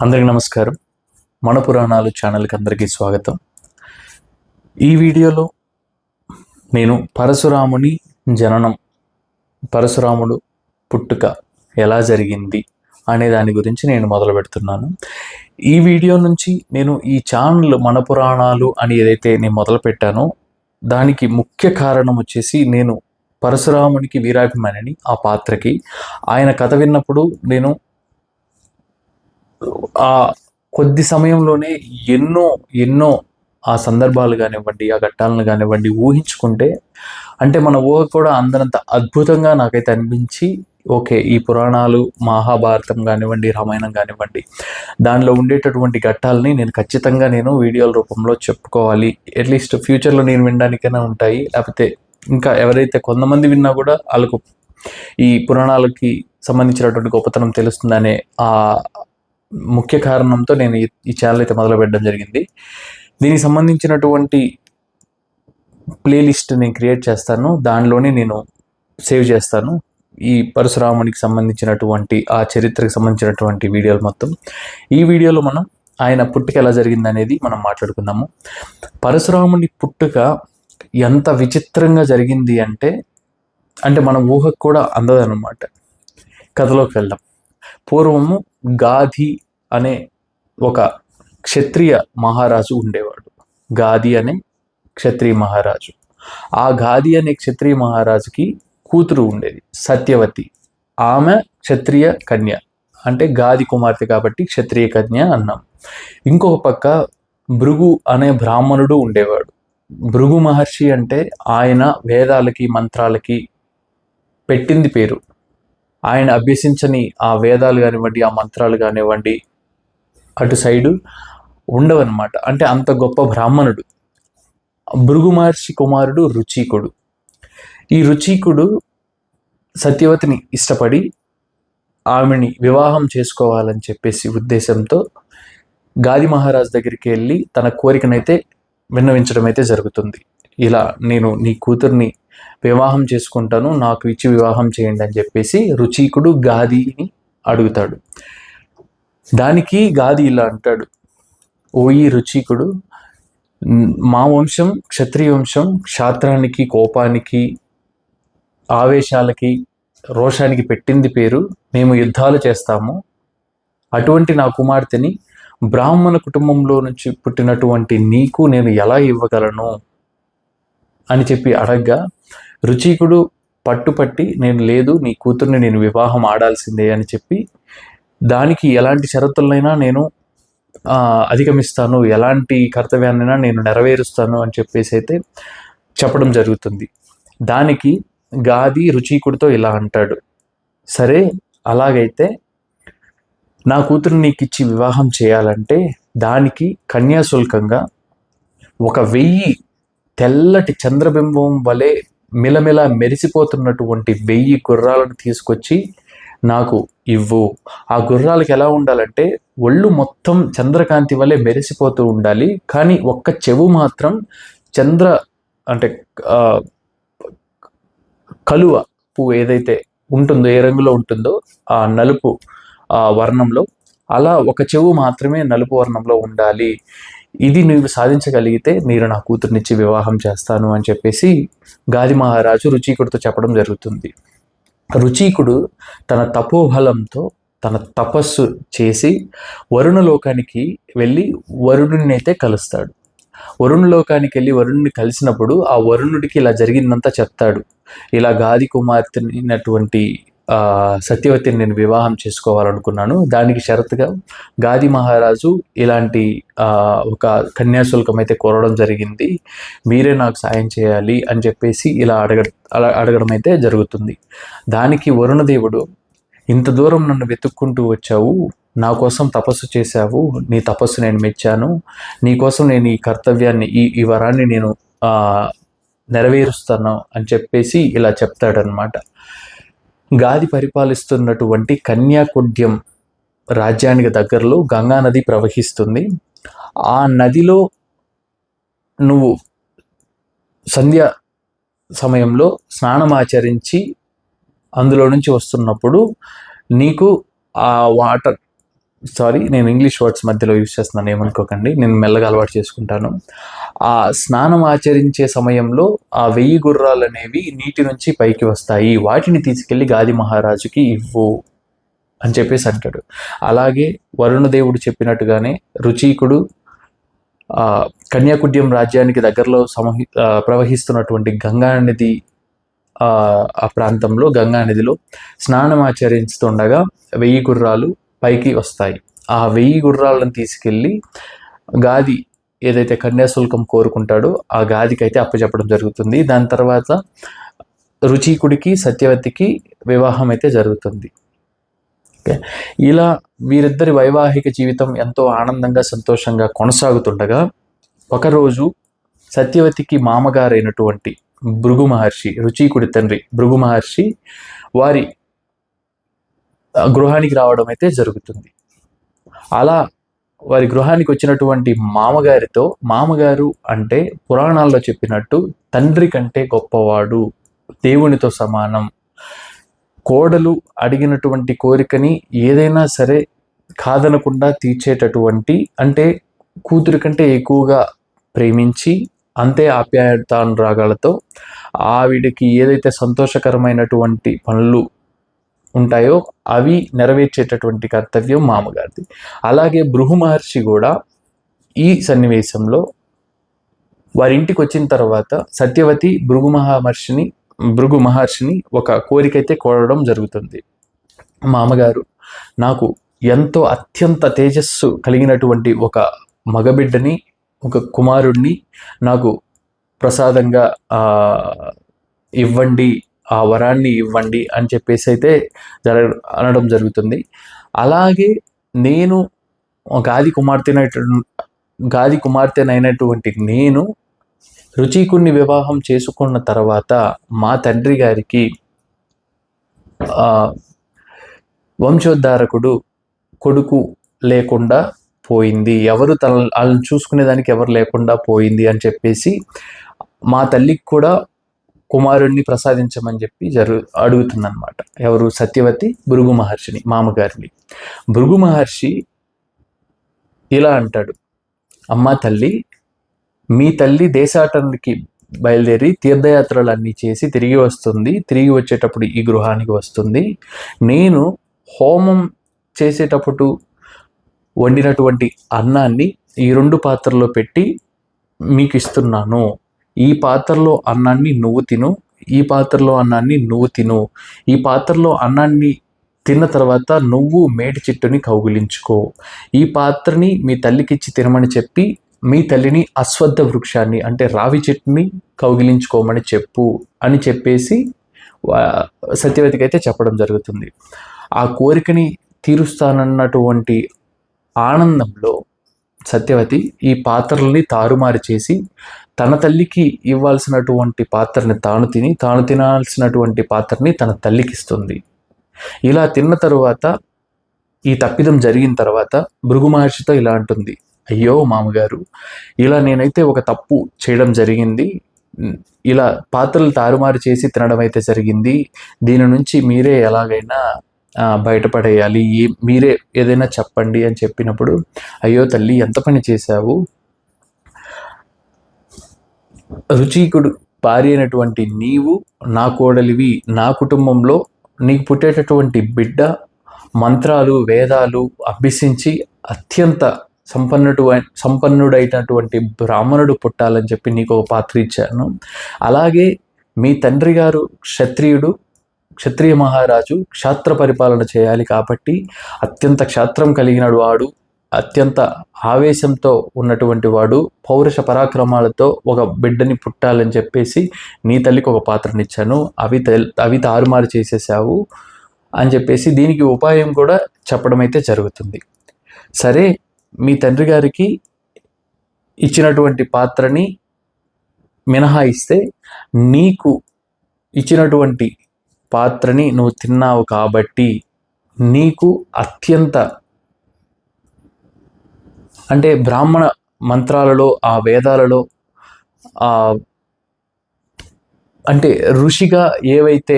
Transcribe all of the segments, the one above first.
అందరికీ నమస్కారం. మన పురాణాలు ఛానల్కి అందరికీ స్వాగతం. ఈ వీడియోలో నేను పరశురాముని జననం, పరశురాముడు పుట్టుక ఎలా జరిగింది అనే దాని గురించి నేను మొదలు పెడుతున్నాను. ఈ వీడియో నుంచి నేను ఈ ఛానల్ మన పురాణాలు అని ఏదైతే నేను మొదలు పెట్టానో దానికి ముఖ్య కారణం వచ్చేసి నేను పరశురామునికి వీరాభిమానిని. ఆ పాత్రకి ఆయన కథ విన్నప్పుడు నేను ఆ కొద్ది సమయంలోనే ఎన్నో ఎన్నో ఆ సందర్భాలు కానివ్వండి, ఆ ఘట్టాలను కానివ్వండి ఊహించుకుంటే, అంటే మన ఊహ కూడా అందనంత అద్భుతంగా నాకైతే అనిపించి, ఓకే, ఈ పురాణాలు, మహాభారతం కానివ్వండి, రామాయణం కానివ్వండి, దానిలో ఉండేటటువంటి ఘట్టాలని నేను ఖచ్చితంగా వీడియోల రూపంలో చెప్పుకోవాలి. అట్లీస్ట్ ఫ్యూచర్లో నేను వినడానికైనా ఉంటాయి. లేకపోతే ఇంకా ఎవరైతే కొంతమంది విన్నా కూడా వాళ్ళకు ఈ పురాణాలకి సంబంధించినటువంటి గొప్పతనం తెలుస్తుందనే ఆ ముఖ్య కారణంతో నేను ఈ ఛానల్ అయితే మొదలు పెట్టడం జరిగింది. దీనికి సంబంధించినటువంటి ప్లేలిస్ట్ నేను క్రియేట్ చేస్తాను, దానిలోనే నేను సేవ్ చేస్తాను ఈ పరశురామునికి సంబంధించినటువంటి ఆ చరిత్రకు సంబంధించినటువంటి వీడియోలు మొత్తం. ఈ వీడియోలో మనం ఆయన పుట్టుక ఎలా జరిగింది అనేది మనం మాట్లాడుకుందాము. పరశురాముని పుట్టుక ఎంత విచిత్రంగా జరిగింది అంటే మన ఊహకు కూడా అందదన్నమాట. కథలోకి వెళ్దాం. పూర్వము గాధి అనే ఒక క్షత్రియ మహారాజు ఉండేవాడు. గాధి అనే క్షత్రియ మహారాజు. ఆ గాధి అనే క్షత్రియ మహారాజుకి కూతురు ఉండేది, సత్యవతి. ఆమె క్షత్రియ కన్య, అంటే గాధి కుమార్తె కాబట్టి క్షత్రియ కన్య అన్నాం. ఇంకొక పక్క భృగు అనే బ్రాహ్మణుడు ఉండేవాడు. భృగు మహర్షి అంటే ఆయన వేదాలకి మంత్రాలకి పెట్టింది పేరు. ఆయన అభ్యసించని ఆ వేదాలు కానివ్వండి, ఆ మంత్రాలు కానివ్వండి అటు సైడు ఉండవన్నమాట. అంటే అంత గొప్ప బ్రాహ్మణుడు. భృగు మహర్షి కుమారుడు రుచీకుడు. ఈ రుచీకుడు సత్యవతిని ఇష్టపడి ఆమెని వివాహం చేసుకోవాలని చెప్పేసి ఉద్దేశంతో గాది మహారాజ్ దగ్గరికి వెళ్ళి తన కోరికనైతే విన్నవించడం అయితే జరుగుతుంది. ఇలా నేను నీ కూతుర్ని వివాహం చేసుకుంటాను, నాకు ఇచ్చి వివాహం చేయండి అని చెప్పేసి రుచీకుడు గాదిని అడుగుతాడు. దానికి గాది ఇలా అంటాడు, ఓ ఈ రుచీకుడు, మా వంశం క్షత్రియ వంశం, క్షాత్రానికి, కోపానికి, ఆవేశాలకి, రోషానికి పెట్టింది పేరు. మేము యుద్ధాలు చేస్తాము. అటువంటి నా కుమార్తెని బ్రాహ్మణ కుటుంబంలో నుంచి పుట్టినటువంటి నీకు నేను ఎలా ఇవ్వగలను అని చెప్పి అడగ్గా రుచీకుడు పట్టుపట్టి, నేను లేదు, నీ కూతుర్ని నేను వివాహం ఆడాల్సిందే అని చెప్పి, దానికి ఎలాంటి షరతులైనా నేను అధిగమిస్తాను, ఎలాంటి కర్తవ్యాన్నైనా నేను నెరవేరుస్తాను అని చెప్పేసి అయితే చెప్పడం జరుగుతుంది. దానికి గాది రుచీకుడితో ఇలా అంటాడు, సరే అలాగైతే నా కూతురు నీకు ఇచ్చి వివాహం చేయాలంటే దానికి కన్యాశుల్కంగా 1000 తెల్లటి చంద్రబింబం వలె మిలమిల మెరిసిపోతున్నటువంటి 1000 గుర్రాలను తీసుకొచ్చి నాకు ఇవ్వు. ఆ గుర్రాలకు ఎలా ఉండాలంటే ఒళ్ళు మొత్తం చంద్రకాంతి వలె మెరిసిపోతూ ఉండాలి, కానీ ఒక్క చెవు మాత్రం అంటే కలువ పువ్వు ఏదైతే ఉంటుందో, ఏ రంగులో ఉంటుందో ఆ నలుపు వర్ణంలో, అలా ఒక చెవు మాత్రమే నలుపు వర్ణంలో ఉండాలి. ఇది నువ్వు సాధించగలిగితే నేను నా కూతుర్నిచ్చి వివాహం చేస్తాను అని చెప్పేసి గాది మహారాజు రుచీకుడితో చెప్పడం జరుగుతుంది. రుచీకుడు తన తపోబలంతో తన తపస్సు చేసి వరుణలోకానికి వెళ్ళి వరుణుని అయితే కలుస్తాడు. వరుణలోకానికి వెళ్ళి వరుణుని కలిసినప్పుడు ఆ వరుణుడికి ఇలా జరిగిందంతా చెప్తాడు. ఇలా గాది కుమార్తెనటువంటి సత్యవతిని నేను వివాహం చేసుకోవాలనుకున్నాను, దానికి షరతుగా గాది మహారాజు ఇలాంటి ఒక కన్యాశుల్కం అయితే కోరడం జరిగింది, మీరే నాకు సాయం చేయాలి అని చెప్పేసి ఇలా అడగడం అయితే జరుగుతుంది. దానికి వరుణదేవుడు, ఇంత దూరం నన్ను వెతుక్కుంటూ వచ్చావు, నా కోసం తపస్సు చేశావు, నీ తపస్సు నేను మెచ్చాను, నీకోసం నేను ఈ కర్తవ్యాన్ని, ఈ వరాన్ని నేను నెరవేరుస్తాను అని చెప్పేసి ఇలా చెప్తాడనమాట. గాది పరిపాలిస్తున్నటువంటి కన్యాకుడ్యం రాజ్యానికి దగ్గరలో గంగా నది ప్రవహిస్తుంది. ఆ నదిలో నువ్వు సంధ్య సమయంలో స్నానం ఆచరించి అందులో నుంచి వస్తున్నప్పుడు నీకు ఆ వాటర్ సారీ, నేను ఇంగ్లీష్ వర్డ్స్ మధ్యలో యూజ్ చేస్తున్నాను, ఏమనుకోకండి, నేను మెల్లగా అలవాటు చేసుకుంటాను. ఆ స్నానం ఆచరించే సమయంలో ఆ 1000 గుర్రాలు అనేవి నీటి నుంచి పైకి వస్తాయి, వాటిని తీసుకెళ్లి గాది మహారాజుకి ఇవ్వు అని చెప్పేసి అంటాడు. అలాగే వరుణదేవుడు చెప్పినట్టుగానే రుచీకుడు కన్యాకుడ్యం రాజ్యానికి దగ్గరలో ప్రవహిస్తున్నటువంటి గంగా నది ఆ ప్రాంతంలో గంగా నదిలో స్నానం ఆచరిస్తుండగా 1000 గుర్రాలు పైకి వస్తాయి. ఆ 1000 గుర్రాలను తీసుకెళ్ళి గాది ఏదైతే కన్యాశుల్కం కోరుకుంటాడో ఆ గాదికి అయితే అప్పచెప్పడం జరుగుతుంది. దాని తర్వాత రుచీకుడికి సత్యవతికి వివాహం అయితే జరుగుతుంది. ఓకే, ఇలా వీరిద్దరి వైవాహిక జీవితం ఎంతో ఆనందంగా సంతోషంగా కొనసాగుతుండగా ఒకరోజు సత్యవతికి మామగారైనటువంటి భృగు మహర్షి, రుచీకుడి తండ్రి భృగు మహర్షి వారి గృహానికి రావడం అయితే జరుగుతుంది. అలా వారి గృహానికి వచ్చినటువంటి మామగారితో, మామగారు అంటే పురాణాల్లో చెప్పినట్టు తండ్రి కంటే గొప్పవాడు, దేవునితో సమానం, కోడలు అడిగినటువంటి కోరికని ఏదైనా సరే కాదనకుండా తీర్చేటటువంటి, అంటే కూతురి కంటే ఎక్కువగా ప్రేమించి అంతే ఆప్యాయతానురాగాలతో ఆవిడికి ఏదైతే సంతోషకరమైనటువంటి పనులు ఉంటాయో అవి నెరవేర్చేటటువంటి కర్తవ్యం మామగారిది. అలాగే భృగు మహర్షి కూడా ఈ సన్నివేశంలో వారి ఇంటికి వచ్చిన తర్వాత సత్యవతి భృగు మహర్షిని ఒక కోరికైతే కోరడం జరుగుతుంది. మామగారు, నాకు ఎంతో అత్యంత తేజస్సు కలిగినటువంటి ఒక మగబిడ్డని, ఒక కుమారుడిని నాకు ప్రసాదంగా ఇవ్వండి, ఆ వరాన్ని ఇవ్వండి అని చెప్పేసి అయితే అనడం జరుగుతుంది. అలాగే నేను గాది కుమార్తెనైనటువంటి నేను రుచీకుణ్ణి వివాహం చేసుకున్న తర్వాత మా తండ్రి గారికి వంశోద్ధారకుడు కొడుకు లేకుండా పోయింది, ఎవరు వాళ్ళని చూసుకునేదానికి ఎవరు లేకుండా పోయింది అని చెప్పేసి మా తల్లికి కూడా కుమారుణ్ణి ప్రసాదించమని చెప్పి అడుగుతుందన్నమాట. ఎవరు? సత్యవతి భృగు మహర్షిని, మామగారిని. భృగు మహర్షి ఇలా అంటాడు, అమ్మా తల్లి, మీ తల్లి దేశాటనకి బయలుదేరి తీర్థయాత్రలన్నీ చేసి తిరిగి వస్తుంది, తిరిగి వచ్చేటప్పుడు ఈ గృహానికి వస్తుంది. నేను హోమం చేసేటప్పుడు వండినటువంటి అన్నాన్ని ఈ 2 పాత్రల్లో పెట్టి మీకు ఇస్తున్నాను. ఈ పాత్రలో అన్నాన్ని నువ్వు తిను, ఈ పాత్రలో అన్నాన్ని నువ్వు తిను. ఈ పాత్రలో అన్నాన్ని తిన్న తర్వాత నువ్వు మేడి చెట్టుని కౌగిలించుకో. ఈ పాత్రని మీ తల్లికిచ్చి తినమని చెప్పి మీ తల్లిని అశ్వత్థ వృక్షాన్ని అంటే రావి చెట్టుని కౌగిలించుకోమని చెప్పు అని చెప్పేసి సత్యవతికి అయితే చెప్పడం జరుగుతుంది. ఆ కోరికని తీరుస్తానన్నటువంటి ఆనందంలో సత్యవతి ఈ పాత్రల్ని తారుమారు చేసి తన తల్లికి ఇవ్వాల్సినటువంటి పాత్రని తాను తినాల్సినటువంటి పాత్రని తన తల్లికి ఇస్తుంది. ఇలా తిన్న తరువాత, ఈ తప్పిదం జరిగిన తర్వాత భృగు మహర్షితో ఇలా అంటుంది, అయ్యో మామగారు, ఇలా నేనైతే ఒక తప్పు చేయడం జరిగింది, ఇలా పాత్రలు తారుమారు చేసి తినడం అయితే జరిగింది, దీని నుంచి మీరే ఎలాగైనా బయటపడేయాలి, మీరే ఏదైనా చెప్పండి అని చెప్పినప్పుడు, అయ్యో తల్లి, ఎంత పని చేశావు, రుచీకుడు భార్య అయినటువంటి నీవు నా కోడలివి, నా కుటుంబంలో నీకు పుట్టేటటువంటి బిడ్డ మంత్రాలు వేదాలు అభ్యసించి అత్యంత సంపన్నుడైనటువంటి బ్రాహ్మణుడు పుట్టాలని చెప్పి నీకు ఒక పాత్ర ఇచ్చాను. అలాగే మీ తండ్రి గారు క్షత్రియ మహారాజు, క్షాత్ర పరిపాలన చేయాలి కాబట్టి అత్యంత క్షాత్రం కలిగిన వాడు, అత్యంత ఆవేశంతో ఉన్నటువంటి వాడు, పౌరుష పరాక్రమాలతో ఒక బిడ్డని పుట్టాలని చెప్పేసి నీ తల్లికి ఒక పాత్రనిచ్చాను, అవి తారుమారు చేసేసావు అని చెప్పేసి దీనికి ఉపాయం కూడా చెప్పడం అయితే జరుగుతుంది. సరే, మీ తండ్రి గారికి ఇచ్చినటువంటి పాత్రని మినహాయిస్తే నీకు ఇచ్చినటువంటి పాత్రని నువ్వు తిన్నావు కాబట్టి నీకు అత్యంత, అంటే బ్రాహ్మణ మంత్రాలలో, ఆ వేదాలలో, అంటే ఋషిగా ఏవైతే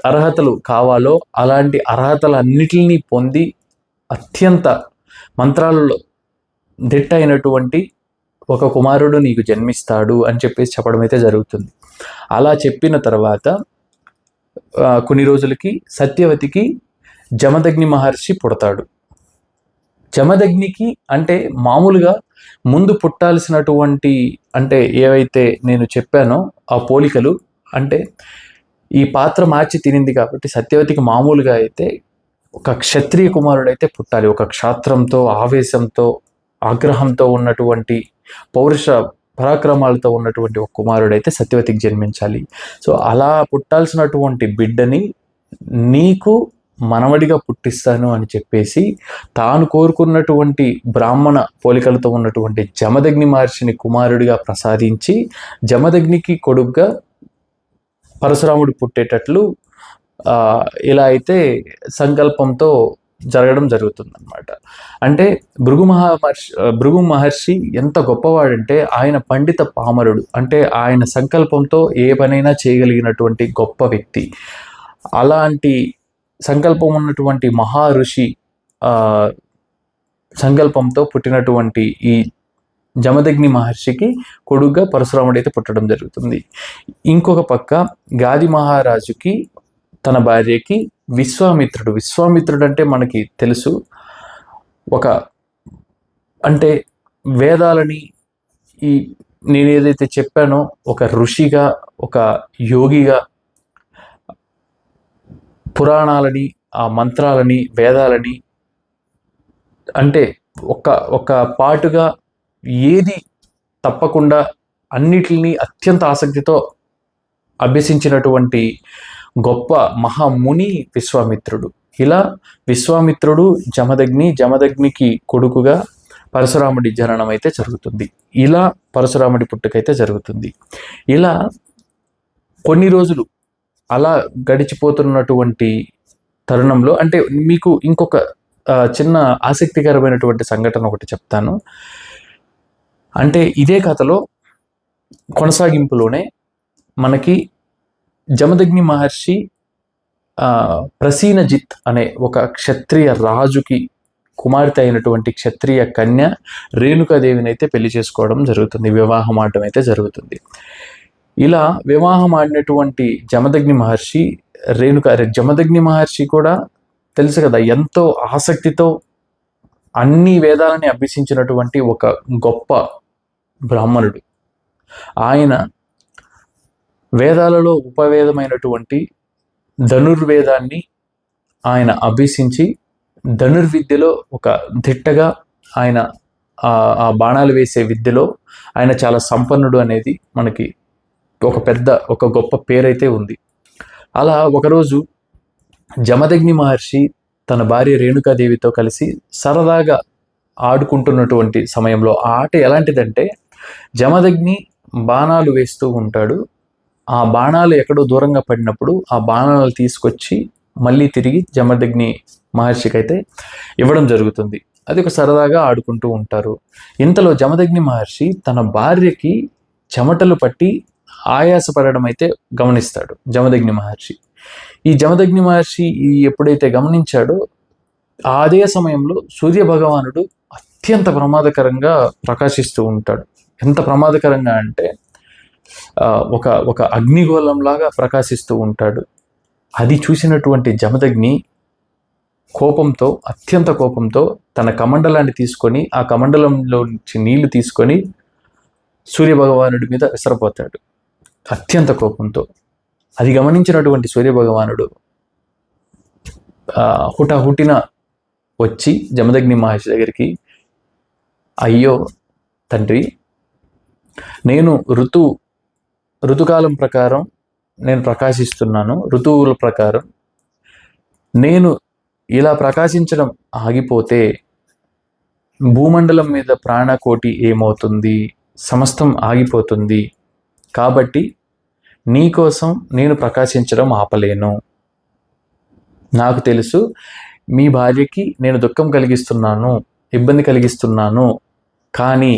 అర్హతలు కావాలో అలాంటి అర్హతలన్నిటిని పొంది అత్యంత మంత్రాలలో దిట్ట అయినటువంటి ఒక కుమారుడు నీకు జన్మిస్తాడు అని చెప్పేసి చెప్పడం అయితే జరుగుతుంది. అలా చెప్పిన తర్వాత కొన్ని రోజులకి సత్యవతికి జమదగ్ని మహర్షి పుడతాడు. జమదగ్నికి అంటే మామూలుగా ముందు పుట్టాల్సినటువంటి అంటే ఏవైతే నేను చెప్పానో ఆ పోలికలు, అంటే ఈ పాత్ర మార్చి తినింది కాబట్టి సత్యవతికి మామూలుగా అయితే ఒక క్షత్రియ కుమారుడైతే పుట్టాలి. ఒక క్షాత్రంతో, ఆవేశంతో, ఆగ్రహంతో ఉన్నటువంటి, పౌరుష పరాక్రమాలతో ఉన్నటువంటి ఒక కుమారుడైతే సత్యవతికి జన్మించాలి. సో అలా పుట్టాల్సినటువంటి బిడ్డని నీకు మనవడిగా పుట్టిస్తాను అని చెప్పేసి తాను కోరుకున్నటువంటి బ్రాహ్మణ పోలికలతో ఉన్నటువంటి జమదగ్ని మహర్షిని కుమారుడిగా ప్రసాదించి జమదగ్నికి కొడుగ్గా పరశురాముడు పుట్టేటట్లు ఇలా అయితే సంకల్పంతో జరగడం జరుగుతుందన్నమాట. అంటే భృగు మహర్షి ఎంత గొప్పవాడంటే ఆయన పండిత పామరుడు, అంటే ఆయన సంకల్పంతో ఏ పనైనా చేయగలిగినటువంటి గొప్ప వ్యక్తి. అలాంటి సంకల్పం ఉన్నటువంటి మహా ఋషి సంకల్పంతో పుట్టినటువంటి ఈ జమదగ్ని మహర్షికి కొడుగ్గా పరశురాముడు అయితే పుట్టడం జరుగుతుంది. ఇంకొక పక్క గాది మహారాజుకి తన భార్యకి విశ్వామిత్రుడు అంటే మనకి తెలుసు, ఒక అంటే వేదాలని నేను ఏదైతే చెప్పానో ఒక ఋషిగా, ఒక యోగిగా పురాణాలని, ఆ మంత్రాలని, వేదాలని అంటే ఒక పాటుగా ఏది తప్పకుండా అన్నిటిని అత్యంత ఆసక్తితో అభ్యసించినటువంటి గొప్ప మహాముని విశ్వామిత్రుడు. ఇలా విశ్వామిత్రుడు జమదగ్నికి కొడుకుగా పరశురాముడి జననం అయితే జరుగుతుంది. ఇలా పరశురాముడి పుట్టుకైతే జరుగుతుంది. ఇలా కొన్ని రోజులు అలా గడిచిపోతున్నటువంటి తరుణంలో అంటే మీకు ఇంకొక చిన్న ఆసక్తికరమైనటువంటి సంఘటన ఒకటి చెప్తాను. అంటే ఇదే కథలో కొనసాగింపులోనే మనకి జమదగ్ని మహర్షి ప్రసీనజిత్ అనే ఒక క్షత్రియ రాజుకి కుమార్తె అయినటువంటి క్షత్రియ కన్య రేణుకాదేవిని అయితే పెళ్లి చేసుకోవడం జరుగుతుంది, వివాహం ఆడటం అయితే జరుగుతుంది. ఇలా వివాహం ఆడినటువంటి జమదగ్ని మహర్షి కూడా తెలుసు కదా, ఎంతో ఆసక్తితో అన్ని వేదాలని అభ్యసించినటువంటి ఒక గొప్ప బ్రాహ్మణుడు. ఆయన వేదాలలో ఉపవేదమైనటువంటి ధనుర్వేదాన్ని ఆయన అభ్యసించి ధనుర్విద్యలో ఒక దిట్టగా ఆయన ఆ బాణాలు వేసే విద్యలో ఆయన చాలా సంపన్నుడు అనేది మనకి ఒక గొప్ప పేరైతే ఉంది. అలా ఒకరోజు జమదగ్ని మహర్షి తన భార్య రేణుకాదేవితో కలిసి సరదాగా ఆడుకుంటున్నటువంటి సమయంలో ఆ ఆట ఎలాంటిదంటే జమదగ్ని బాణాలు వేస్తూ ఉంటాడు. ఆ బాణాలు ఎక్కడో దూరంగా పడినప్పుడు ఆ బాణాలు తీసుకొచ్చి మళ్ళీ తిరిగి జమదగ్ని మహర్షికి అయితే ఇవ్వడం జరుగుతుంది. అది ఒక సరదాగా ఆడుకుంటూ ఉంటారు. ఇంతలో జమదగ్ని మహర్షి తన భార్యకి చెమటలు పట్టి ఆయాసపడడం అయితే గమనిస్తాడు. జమదగ్ని మహర్షి ఎప్పుడైతే గమనించాడో అదే సమయంలో సూర్య భగవానుడు అత్యంత ప్రమాదకరంగా ప్రకాశిస్తూ ఉంటాడు. ఎంత ప్రమాదకరంగా అంటే ఒక అగ్నిగోళంలాగా ప్రకాశిస్తూ ఉంటాడు. అది చూసినటువంటి జమదగ్ని అత్యంత కోపంతో తన కమండలాన్ని తీసుకొని ఆ కమండలంలో నుంచి నీళ్లు తీసుకొని సూర్యభగవానుడి మీద విసరపోతాడు అత్యంత కోపంతో. అది గమనించినటువంటి సూర్యభగవానుడు హుటాహుటిన వచ్చి జమదగ్ని మహర్షి దగ్గరికి, అయ్యో తండ్రి, నేను ఋతుకాలం ప్రకారం నేను ప్రకాశిస్తున్నాను. ఋతువుల ప్రకారం నేను ఇలా ప్రకాశించడం ఆగిపోతే భూమండలం మీద ప్రాణకోటి ఏమవుతుంది, సమస్తం ఆగిపోతుంది. కాబట్టి నీకోసం నేను ప్రకాశించడం ఆపలేను. నాకు తెలుసు మీ భార్యకి నేను దుఃఖం కలిగిస్తున్నాను, ఇబ్బంది కలిగిస్తున్నాను, కానీ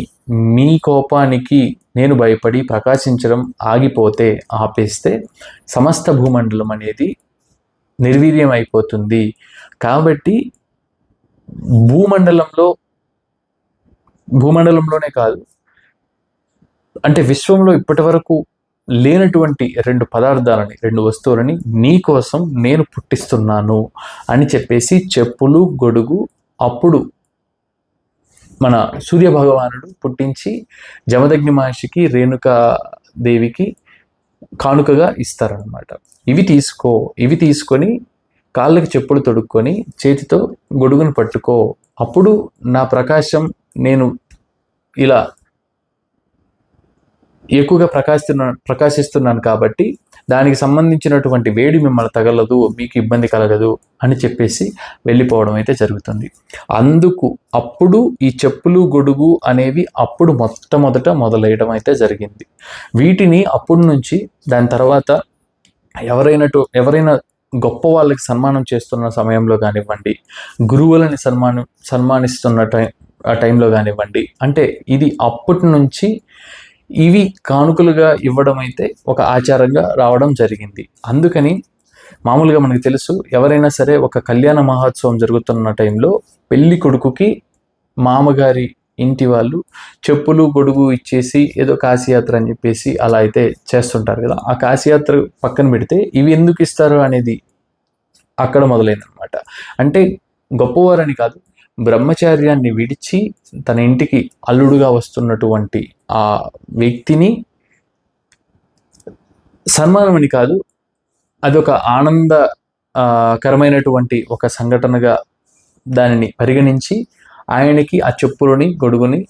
మీ కోపానికి నేను భయపడి ప్రకాశించడం ఆపేస్తే సమస్త భూమండలం అనేది నిర్వీర్యం అయిపోతుంది. కాబట్టి భూమండలంలోనే కాదు, అంటే విశ్వంలో ఇప్పటి వరకు లేనటువంటి 2 పదార్థాలని, 2 వస్తువులని నీ కోసం నేను పుట్టిస్తున్నాను అని చెప్పేసి చెప్పులు, గొడుగు అప్పుడు మన సూర్య భగవానుడు పుట్టించి జమదగ్ని మహర్షికి, రేణుకాదేవికి కానుకగా ఇస్తారనమాట. ఇవి తీసుకొని కాళ్ళకి చెప్పులు తొడుక్కొని చేతితో గొడుగును పట్టుకో, అప్పుడు నా ప్రకాశం నేను ఇలా ఎక్కువగా ప్రకాశిస్తున్నాను కాబట్టి దానికి సంబంధించినటువంటి వేడి మిమ్మల్ని తగలదు, మీకు ఇబ్బంది కలగదు అని చెప్పేసి వెళ్ళిపోవడం అయితే జరుగుతుంది. అందుకు అప్పుడు ఈ చెప్పులు, గొడుగు అనేవి అప్పుడు మొట్టమొదట మొదలయ్యడం అయితే జరిగింది. వీటిని అప్పటి నుంచి దాని తర్వాత ఎవరైనా గొప్ప వాళ్ళకి సన్మానం చేస్తున్న సమయంలో కానివ్వండి, గురువులని సన్మానిస్తున్న ఆ టైంలో కానివ్వండి, అంటే ఇది అప్పటి నుంచి ఇవి కానుకలుగా ఇవ్వడం అయితే ఒక ఆచారంగా రావడం జరిగింది. అందుకని మామూలుగా మనకు తెలుసు, ఎవరైనా సరే ఒక కళ్యాణ మహోత్సవం జరుగుతున్న టైంలో పెళ్లి కొడుకుకి మామగారి ఇంటి వాళ్ళు చెప్పులు, గొడుగు ఇచ్చేసి ఏదో కాశీయాత్ర అని చెప్పేసి అలా అయితే చేస్తుంటారు కదా. ఆ కాశీయాత్ర పక్కన పెడితే ఇవి ఎందుకు ఇస్తారు అనేది అక్కడ మొదలైందనమాట. అంటే గొప్పవారని కాదు, బ్రహ్మచార్యాన్ని విడిచి తన ఇంటికి అల్లుడుగా వస్తున్నటువంటి ఆ వ్యక్తిని సన్మానం అని కాదు, అదొక ఆనందకరమైనటువంటి ఒక సంఘటనగా దానిని పరిగణించి ఆయనకి ఆ చెప్పులని, గొడుగుని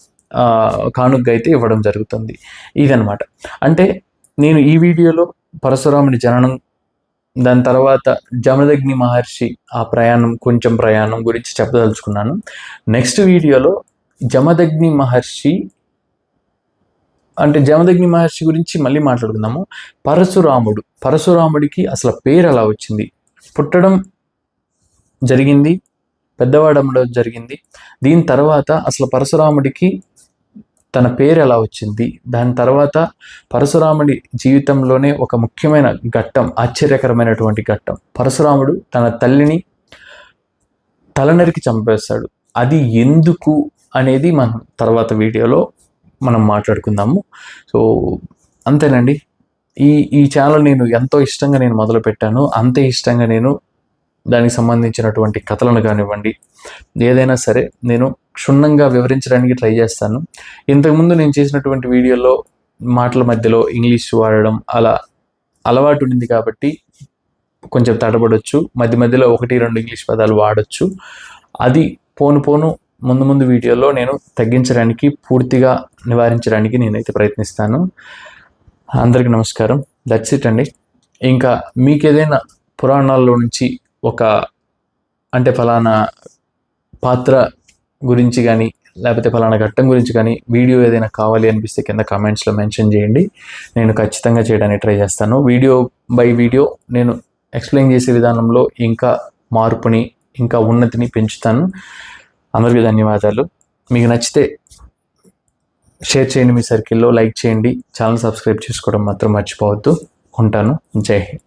కానుకగా అయితే ఇవ్వడం జరుగుతుంది. ఇదనమాట. అంటే నేను ఈ వీడియోలో పరశురాముని జననం, దాని తర్వాత జమదగ్ని మహర్షి ఆ ప్రయాణం గురించి చెప్పదలుచుకున్నాను. నెక్స్ట్ వీడియోలో జమదగ్ని మహర్షి గురించి మళ్ళీ మాట్లాడుకుందాము. పరశురాముడికి అసలు పేరు ఎలా వచ్చింది, పుట్టడం జరిగింది, పెద్దవాడమ్మడం జరిగింది, దీని తర్వాత అసలు పరశురాముడికి తన పేరు ఎలా వచ్చింది, దాని తర్వాత పరశురాముడి జీవితంలోనే ఒక ముఖ్యమైన ఘట్టం, ఆశ్చర్యకరమైనటువంటి ఘట్టం, పరశురాముడు తన తల్లిని తలనరికి చంపేస్తాడు. అది ఎందుకు అనేది మనం తర్వాత వీడియోలో మనం మాట్లాడుకుందాము. సో అంతేనండి. ఈ ఛానల్ నేను ఎంతో ఇష్టంగా నేను మొదలుపెట్టాను. అంతే ఇష్టంగా నేను దానికి సంబంధించినటువంటి కథలను కానివ్వండి, ఏదైనా సరే నేను క్షుణ్ణంగా వివరించడానికి ట్రై చేస్తాను. ఇంతకుముందు నేను చేసినటువంటి వీడియోలో మాటల మధ్యలో ఇంగ్లీష్ వాడడం అలా అలవాటు ఉంది కాబట్టి కొంచెం తడబడొచ్చు, మధ్య మధ్యలో 1-2 ఇంగ్లీష్ పదాలు వాడచ్చు. అది పోను ముందు వీడియోలో నేను తగ్గించడానికి, పూర్తిగా నివారించడానికి నేనైతే ప్రయత్నిస్తాను. అందరికీ నమస్కారం. దట్స్ ఇట్ అండి. ఇంకా మీకు ఏదైనా పురాణాల్లో నుంచి అంటే ఫలానా పాత్ర గురించి కానీ లేకపోతే ఫలానా ఘట్టం గురించి కానీ వీడియో ఏదైనా కావాలి అనిపిస్తే కింద కామెంట్స్లో మెన్షన్ చేయండి. నేను ఖచ్చితంగా చేయడానికి ట్రై చేస్తాను. వీడియో బై వీడియో నేను ఎక్స్ప్లెయిన్ చేసే విధానంలో ఇంకా మార్పుని, ఇంకా ఉన్నతిని పెంచుతాను. అందరికీ ధన్యవాదాలు. మీకు నచ్చితే షేర్ చేయండి, మీ సర్కిల్లో లైక్ చేయండి, ఛానల్ సబ్స్క్రైబ్ చేసుకోవడం మాత్రం మర్చిపోవద్దు. ఉంటాను. జై హింద్.